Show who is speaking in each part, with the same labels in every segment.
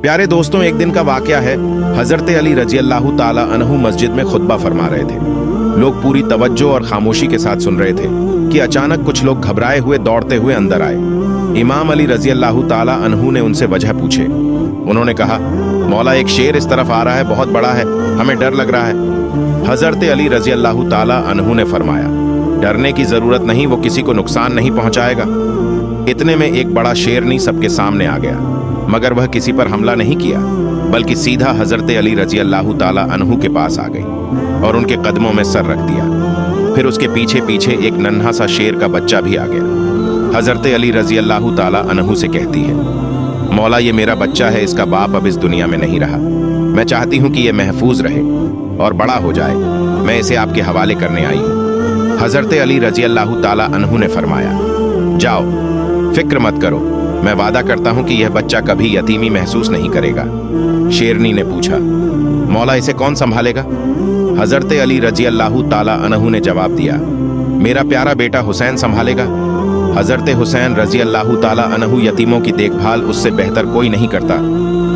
Speaker 1: प्यारे दोस्तों, एक दिन का वाकया है। हजरत अली रजी अल्लाह ताला अन्हु मस्जिद में खुतबा फरमा रहे थे। लोग पूरी तवज्जो और खामोशी के साथ सुन रहे थे कि अचानक कुछ लोग घबराए हुए दौड़ते हुए अंदर आए। इमाम अली रजी अल्लाह ताला अन्हु ने उनसे वजह पूछे। उन्होंने कहा, मौला, एक शेर इस तरफ आ रहा है, बहुत बड़ा है, हमें डर लग रहा है। हजरत अली रजी अल्लाह ताला अन्हु ने फरमाया, डरने की जरूरत नहीं, वो किसी को नुकसान नहीं पहुंचाएगा। इतने में एक बड़ा शेरनी सबके सामने आ गया, मगर वह किसी पर हमला नहीं किया, बल्कि सीधा हजरत अली रजी अल्लाह ताला अन्हु के पास आ गई और उनके कदमों में सर रख दिया। फिर उसके पीछे पीछे एक नन्हा सा शेर का बच्चा भी आ गया। हजरत अली रजी अल्लाह ताला अन्हु से कहती है, मौला, ये मेरा बच्चा है, इसका बाप अब इस दुनिया में नहीं रहा। मैं चाहती हूँ कि ये महफूज रहे और बड़ा हो जाए। मैं इसे आपके हवाले करने आई हूँ। हजरत अली रजी अल्लाह ताला अन्हु ने फरमाया, जाओ, फिक्र मत करो, मैं वादा करता हूं कि यह बच्चा कभी यतीमी महसूस नहीं करेगा। शेरनी ने पूछा, मौला, इसे कौन संभालेगा? हजरत अली रजी अल्लाह ताला अन्हु ने जवाब दिया, मेरा प्यारा बेटा हुसैन संभालेगा। हजरत हुसैन रजी अल्लाह ताला अन्हु यतीमों की देखभाल उससे बेहतर कोई नहीं करता।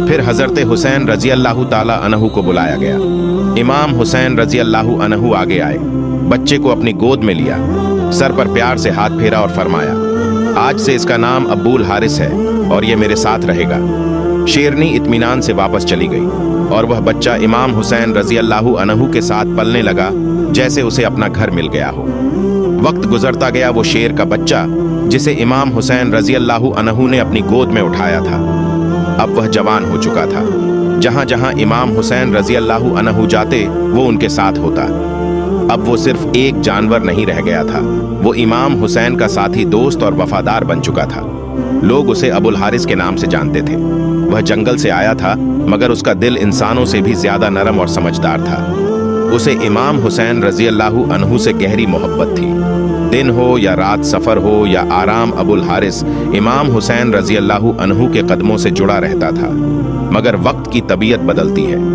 Speaker 1: फिर हजरत हुसैन रजी अल्लाह ताला अन्हु को बुलाया गया। इमाम हुसैन रजी अल्लाह अन्हु आगे आए, बच्चे को अपनी गोद में लिया, सर पर प्यार से हाथ फेरा और फरमाया, आज से इसका नाम अब्बुल हारिस है और ये मेरे साथ रहेगा। शेरनी इत्मीनान से वापस चली गई और वह बच्चा इमाम हुसैन रजी अल्लाह अन्हु के साथ पलने लगा जैसे उसे अपना घर मिल गया हो। वक्त गुजरता गया, वो शेर का बच्चा जिसे इमाम हुसैन रजी अल्लाह अन्हु ने अपनी गोद में उठाया था, अब वह जवान हो चुका था। जहां जहां इमाम हुसैन रजी अल्लाह अन्हु जाते, वो उनके साथ होता। अब वो सिर्फ एक जानवर नहीं रह गया था, वो इमाम हुसैन का साथी, दोस्त और वफादार बन चुका था। लोग उसे अबुल हारिस के नाम से जानते थे। वह जंगल से आया था, मगर उसका दिल इंसानों से भी ज्यादा नरम और समझदार था। उसे इमाम हुसैन रजी अल्लाह अन्हु से गहरी मोहब्बत थी। दिन हो या रात, सफर हो या आराम, अबुल हारिस इमाम हुसैन रजी अल्लाह अन्हु के कदमों से जुड़ा रहता था। मगर वक्त की तबीयत बदलती है।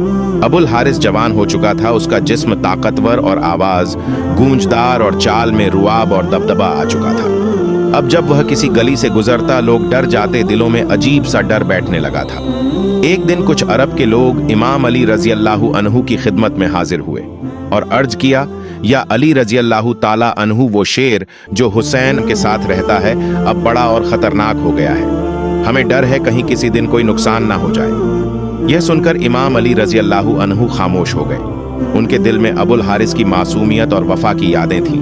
Speaker 1: अबुल हारिस जवान हो चुका था, उसका जिस्म ताकतवर और आवाज गूंजदार और चाल में रुआब और दबदबा आ चुका था। अब जब वह किसी गली से गुजरता, लोग डर जाते, दिलों में अजीब सा डर बैठने लगा था। एक दिन कुछ अरब के लोग इमाम अली रजी अल्लाह अन्हु की खिदमत में हाजिर हुए और अर्ज किया, या अली रजी अल्लाह ताला अन्हु, वो शेर जो हुसैन के साथ रहता है अब बड़ा और खतरनाक हो गया है। हमें डर है कहीं किसी दिन कोई नुकसान ना हो जाए। यह सुनकर इमाम अली रजी अल्लाह अन्हु खामोश हो गए। उनके दिल में अबुल हारिस की मासूमियत और वफा की यादें थीं,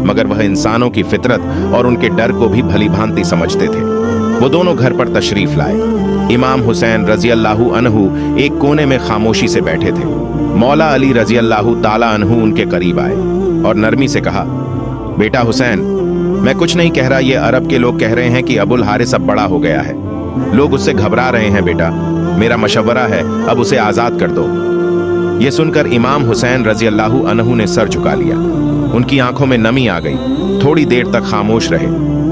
Speaker 1: मगर वह इंसानों की फितरत और उनके डर को भी भली भांति समझते थे। वो दोनों घर पर तशरीफ लाए। इमाम हुसैन रजी अल्लाह अन्हु एक कोने में खामोशी से बैठे थे। मौला अली रजी अल्लाह ताला अन्हु उनके करीब आए और नरमी से कहा, बेटा हुसैन, मैं कुछ नहीं कह रहा, ये अरब के लोग कह रहे हैं कि अबुल हारिस अब बड़ा हो गया है। लोग उससे घबरा रहे हैं बेटा, मेरा मशवरा है, अब उसे आजाद कर दो। ये सुनकर इमाम हुसैन रजी अल्लाह अन्हु ने सर झुका लिया। उनकी आंखों में नमी आ गई। थोड़ी देर तक खामोश रहे,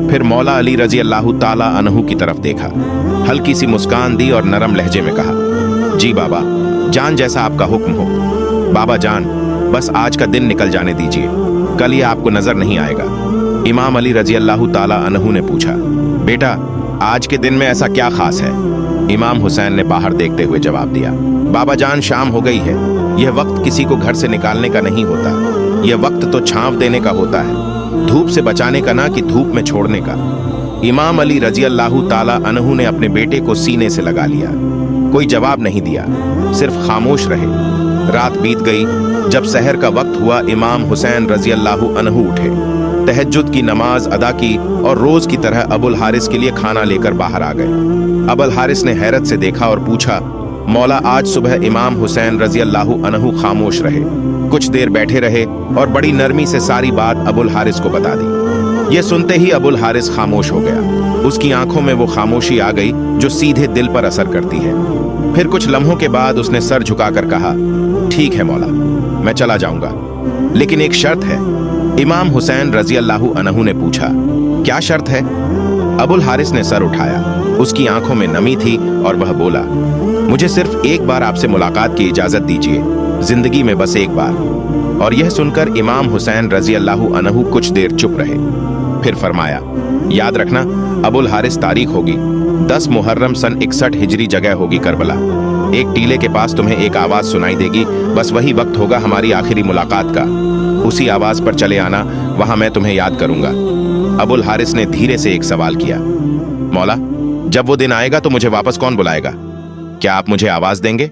Speaker 1: फिर मौला अली रजी अल्लाह ताला अन्हु की तरफ देखा, हल्की सी मुस्कान दी और नरम लहजे में कहा, जी बाबा जान, जैसा आपका हुक्म हो। बाबा जान, बस आज का दिन निकल जाने दीजिए, कल ये आपको नजर नहीं आएगा। इमाम अली रजी अल्लाह ताला अन्हु ने पूछा, बेटा आज के दिन में ऐसा क्या खास है? इमाम हुसैन ने बाहर देखते हुए जवाब दिया, बाबा जान, शाम हो गई है। यह वक्त किसी को घर से निकालने का नहीं होता। यह वक्त तो छांव देने का होता है, धूप से बचाने का, ना कि धूप में छोड़ने का। इमाम अली रजी अल्लाह ताला अन्हु ने अपने बेटे को सीने से लगा लिया। कोई जवाब नहीं दिया, सिर्फ खामोश रहे। रात बीत गई। जब सहर का वक्त हुआ, इमाम हुसैन रजी अल्लाह अन्हु उठे, तहज्जुद की नमाज अदा की और रोज की तरह अबुल हारिस के लिए खाना लेकर बाहर आ गए। अबुल हारिस ने हैरत से देखा और पूछा, मौला, आज सुबह इमाम हुसैन रजी अल्लाह अन्हु खामोश रहे। कुछ देर बैठे रहे और बड़ी नरमी से सारी बात अबुल हारिस को बता दी। यह सुनते ही अबुल हारिस खामोश हो गया। उसकी आंखों में वो खामोशी आ गई जो सीधे दिल पर असर करती है। फिर कुछ लम्हों के बाद उसने सर झुकाकर कहा, ठीक है मौला, मैं चला जाऊंगा, लेकिन एक शर्त है। इमाम हुसैन रजी अल्लाह अन्हु ने पूछा, क्या शर्त है? अबुल हारिस ने सर उठाया। उसकी आंखों में नमी थी और वह बोला, मुझे सिर्फ एक बार आपसे मुलाकात की इजाजत दीजिए, जिंदगी में बस एक बार। और यह सुनकर इमाम हुसैन रजी अल्लाह अन्हु कुछ देर चुप रहे। फिर फरमाया, याद रखना, अबुल हारिस तारीख होगी, 10 मुहर्रम सन 61 हिजरी जगह होगी करबला। एक टीले के पास तुम्हें एक आवाज सुनाई देगी, बस वही वक्त होगा हमारी आखिरी मुलाकात का। उसी आवाज पर चले आना, वहां मैं तुम्हें याद करूंगा। अबुल हारिस ने धीरे से एक सवाल किया, मौला, जब वो दिन आएगा तो मुझे वापस कौन बुलाएगा? क्या आप मुझे आवाज देंगे?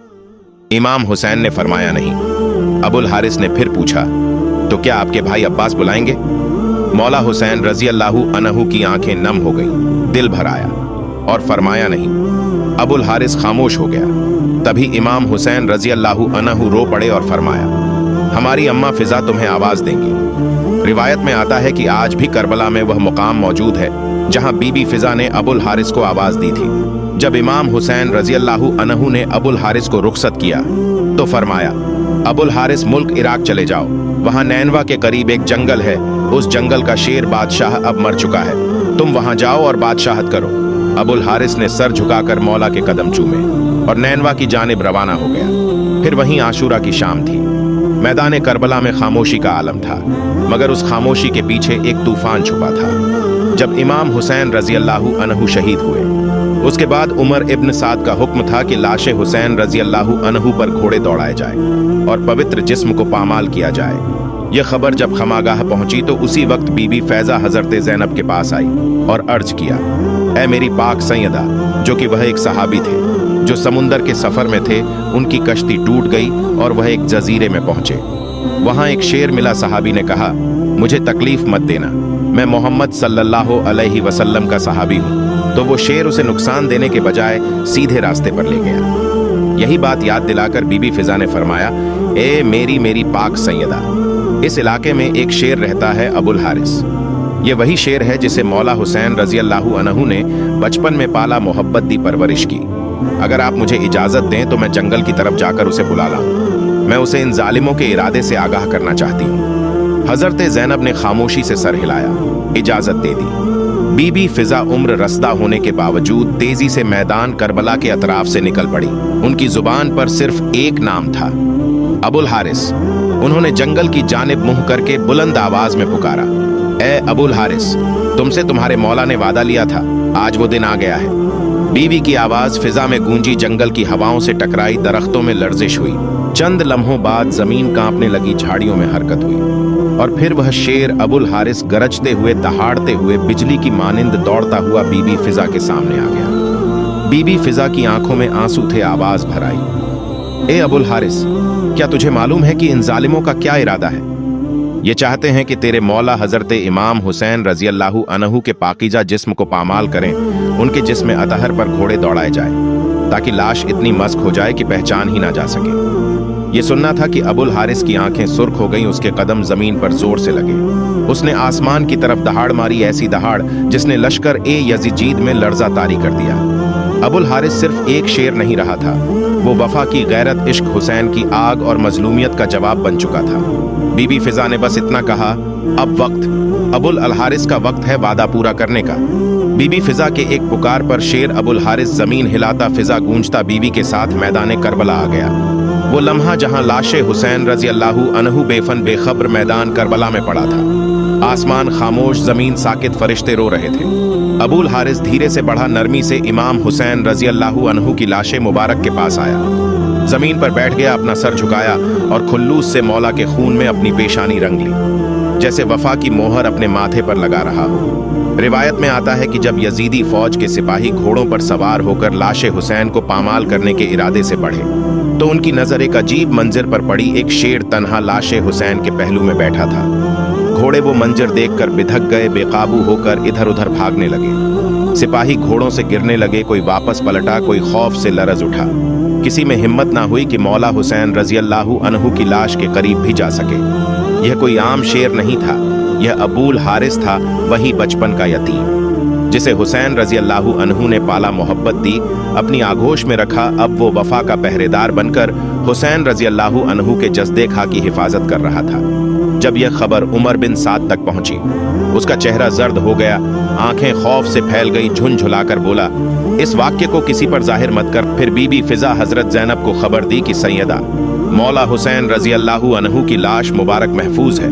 Speaker 1: इमाम हुसैन ने फरमाया, नहीं। अबुल हारिस ने फिर पूछा, तो क्या आपके भाई अब्बास बुलाएंगे? मौला हुसैन रजी अल्लाहु अन्हु की आंखें नम हो गईं, दिल भर आया और फरमाया, नहीं। अबुल हारिस खामोश हो गया। तभी इमाम हुसैन रजी अल्लाहु अन्हु रो पड़े और फरमाया, हमारी अम्मा फिजा तुम्हें आवाज देंगी। रिवायत में आता है कि आज भी करबला में वह मुकाम मौजूद है जहां बीबी फिजा ने अबुल हारिस को आवाज दी थी। जब इमाम हुसैन रजी अल्लाहु अन्हु ने अबुल हारिस को रुखसत किया तो फरमाया, अबुल हारिस मुल्क इराक चले जाओ, वहां नैनवा के करीब एक जंगल है, उस जंगल का शेर बादशाह अब मर चुका है, तुम वहां जाओ और बादशाहत करो। अबुल हारिस ने सर झुकाकर मौला के कदम चूमे और नैनवा की जानिब रवाना हो गया। फिर वहीं आशूरा की शाम थी। मैदान करबला में खामोशी का आलम था, मगर उस खामोशी के पीछे एक तूफान छुपा था। जब इमाम हुसैन रजी अल्लाहु अन्हु शहीद हुए, उसके बाद उमर इब्न साद का हुक्म था कि लाशे हुसैन रजी अल्लाहु अन्हु पर घोड़े दौड़ाए जाए और पवित्र जिस्म को पामाल किया जाए। यह खबर जब खमागाह पहुंची तो उसी वक्त बीबी फैजा हजरत ज़ैनब के पास आई और अर्ज किया, ऐ मेरी पाक सैयदा, जो कि वह एक सहाबी थे जो समुंदर के सफर में थे, उनकी कश्ती टूट गई और वह एक जजीरे में पहुंचे। वहां एक शेर मिला। सहाबी ने कहा, मुझे तकलीफ मत देना, मैं मोहम्मद सल्लल्लाहु अलैहि वसल्लम का सहाबी हूं। तो वो शेर उसे नुकसान देने के बजाय सीधे रास्ते पर ले गया। यही बात याद दिलाकर बीबी फिजा ने फरमाया, ए मेरी पाक सैयदा, इस इलाके में एक शेर रहता है, अबुल हारिस। ये वही शेर है जिसे मौला हुसैन रजी अल्लाहु अन्हु ने बचपन में पाला, मोहब्बत दी, परवरिश की। अगर आप मुझे इजाजत दें तो मैं जंगल की तरफ जाकर उसे बुला लाऊं। मैं उसे इन जालिमों के इरादे से आगाह करना चाहती हूँ। हजरत ज़ैनब ने खामोशी से सर हिलाया, इजाजत दे दी। बीबी फिजा उम्र रसदा होने के बावजूद तेजी से मैदान करबला के अतराफ से निकल पड़ी। उनकी जुबान पर सिर्फ एक नाम था, अबुल हारिस। उन्होंने जंगल की जानिब मुंह करके बुलंद आवाज में पुकारा, ए अबुल हारिस, तुमसे तुम्हारे मौला ने वादा लिया था, आज वो दिन आ गया है। बीवी की आवाज फिजा में गूंजी, जंगल की हवाओं से टकराई, दरख्तों में लर्जिश हुई। चंद लम्हों बाद जमीन कांपने लगी, झाड़ियों में हरकत हुई और फिर वह शेर अबुल हारिस गरजते हुए, दहाड़ते हुए, बिजली की मानिंद दौड़ता हुआ बीबी फिजा के सामने आ गया। बीबी फिजा की आंखों में आंसू थे, आवाज भर आई, ए अबुल हारिस, क्या तुझे मालूम है कि इन जालिमों का क्या इरादा है? ये चाहते हैं कि तेरे मौला हजरत इमाम हुसैन रजी अल्लाहु अन्हु के पाकीजा जिस्म को पामाल करें, उनके जिस्म अतहर पर घोड़े दौड़ाए जाए ताकि लाश इतनी मस्क हो जाए कि पहचान ही ना जा सके। ये सुनना था कि अबुल हारिस की आंखें सुर्ख हो गईं, उसके कदम जमीन पर जोर से लगे। उसने आसमान की तरफ दहाड़ मारी, ऐसी दहाड़ जिसने लश्कर ए यजीद में लर्जा तारी कर दिया। अबुल हारिस सिर्फ एक शेर नहीं रहा था, वो वफा की गैरत, इश्क, हुसैन की आग और मजलूमियत का जवाब बन चुका था। बीबी फिजा ने बस इतना कहा, अब वक्त अबुल अल हारिस का वक्त है वादा पूरा करने का। बीबी फिजा के एक पुकार पर शेर अबुल हारिस जमीन हिलाता, फिजा गूंजता बीबी के साथ मैदान करबला आ गया। वो लम्हा जहां लाशे हुसैन रजी अल्लाहु अन्हु बेफन बेखबर मैदान करबला में पड़ा था। आसमान खामोश, जमीन साकित, फरिश्ते रो रहे थे। अबुल हारिस धीरे से बढ़ा, नरमी से इमाम हुसैन रजी अल्लाहु अन्हु की लाशे मुबारक के पास आया, जमीन पर बैठ गया, अपना सर झुकाया और खुल्लूस से मौला के खून में अपनी पेशानी रंग ली, जैसे वफा की मोहर अपने माथे पर लगा रहा हो। रिवायत में आता है कि जब यजीदी फौज के सिपाही घोड़ों पर सवार होकर लाशे हुसैन को पामाल करने के इरादे से बढ़े तो उनकी नजर एक अजीब मंजर पर पड़ी। एक शेर तन्हा लाशे हुसैन के पहलू में बैठा था। घोड़े वो मंजर देखकर बिधक गए, बेकाबू होकर इधर उधर भागने लगे। सिपाही घोड़ों से गिरने लगे, कोई वापस पलटा, कोई खौफ से लरज उठा। किसी में हिम्मत ना हुई कि मौला हुसैन रजी अल्लाहु अन्हु की लाश के करीब भी जा सके। यह कोई आम शेर नहीं था, यह अबुल हारिस था, वही बचपन का यतीम जिसे हुसैन रजी अल्लाहु अन्हु ने पाला, मोहब्बत दी, अपनी आगोश में रखा। अब वो वफा का पहरेदार बनकर हुसैन रजी अल्लाहु अन्हु के जस्दे खा की हिफाजत कर रहा था। जब यह खबर उमर बिन साद तक पहुंची, उसका चेहरा जर्द हो गया, आंखें खौफ से फैल गई, झुनझुलाकर बोला, इस वाक्य को किसी पर जाहिर मत कर। फिर बीबी फिजा हजरत ज़ैनब को खबर दी कि सैयदा, मौला हुसैन रजी अल्लाहु अन्हु की लाश मुबारक महफूज है,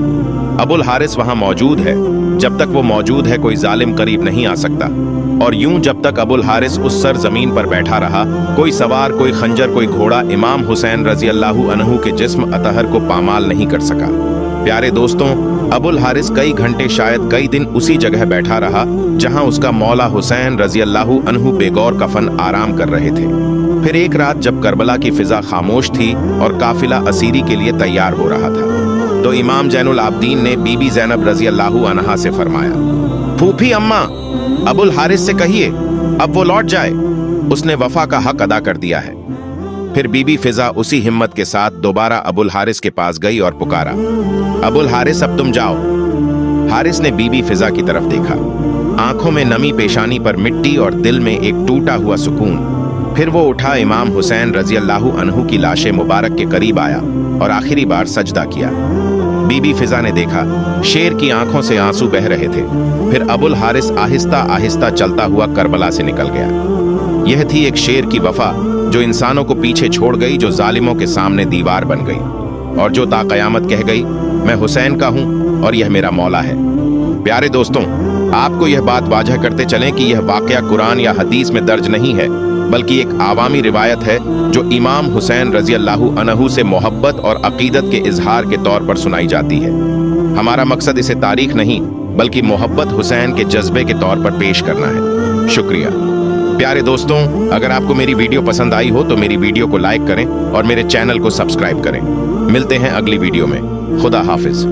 Speaker 1: अबुल हारिस वहां मौजूद है, जब तक वो मौजूद है कोई जालिम करीब नहीं आ सकता। और यूं जब तक अबुल हारिस उस सर जमीन पर बैठा रहा, कोई सवार, कोई खंजर, कोई घोड़ा इमाम हुसैन रजी अल्लाहु अन्हु के जिस्म अतहर को पामाल नहीं कर सका। प्यारे दोस्तों, अबुल हारिस कई घंटे, शायद कई दिन उसी जगह बैठा रहा जहां उसका मौला हुसैन रजी अल्लाहु अन्हु बेगौर कफन आराम कर रहे थे। फिर एक रात जब करबला की फिजा खामोश थी और काफिला असीरी के लिए तैयार हो रहा था, तो इमाम जैनुल आबदीन ने बीबी ज़ैनब रजी अल्लाहु अन्हा से फरमाया, फूफी अम्मा, अबुल हारिस से कहिए अब वो लौट जाए, उसने वफा का हक अदा कर दिया है। फिर बीबी फिजा उसी हिम्मत के साथ दोबारा अबुल हारिस के पास गई और पुकारा, अबुल हारिस अब तुम जाओ। हारिस ने बीबी फिजा की तरफ देखा, आंखों में नमी, पेशानी पर मिट्टी और दिल में एक टूटा हुआ सुकून। फिर वो उठा, इमाम हुसैन रजी अल्लाहु अन्हु की लाशे मुबारक के करीब आया और आखिरी बार सजदा किया। बीबी फिजा ने देखा, शेर की आंखों से आंसू बह रहे थे। फिर अबुल हारिस आहिस्ता आहिस्ता चलता हुआ करबला से निकल गया। यह थी एक शेर की वफा, जो इंसानों को पीछे छोड़ गई, जो जालिमों के सामने दीवार बन गई और जो ता कयामत कह गई, मैं हुसैन का हूं और यह मेरा मौला है। प्यारे दोस्तों, आपको यह बात वाजह करते चलें कि यह वाकया कुरान या हदीस में दर्ज नहीं है, बल्कि एक आवामी रिवायत है जो इमाम हुसैन रजी अल्लाहु अन्हु से मोहब्बत और अकीदत के इजहार के तौर पर सुनाई जाती है। हमारा मकसद इसे तारीख नहीं, बल्कि मोहब्बत हुसैन के जज्बे के तौर पर पेश करना है। शुक्रिया। प्यारे दोस्तों, अगर आपको मेरी वीडियो पसंद आई हो तो मेरी वीडियो को लाइक करें और मेरे चैनल को सब्सक्राइब करें। मिलते हैं अगली वीडियो में। खुदा हाफिज।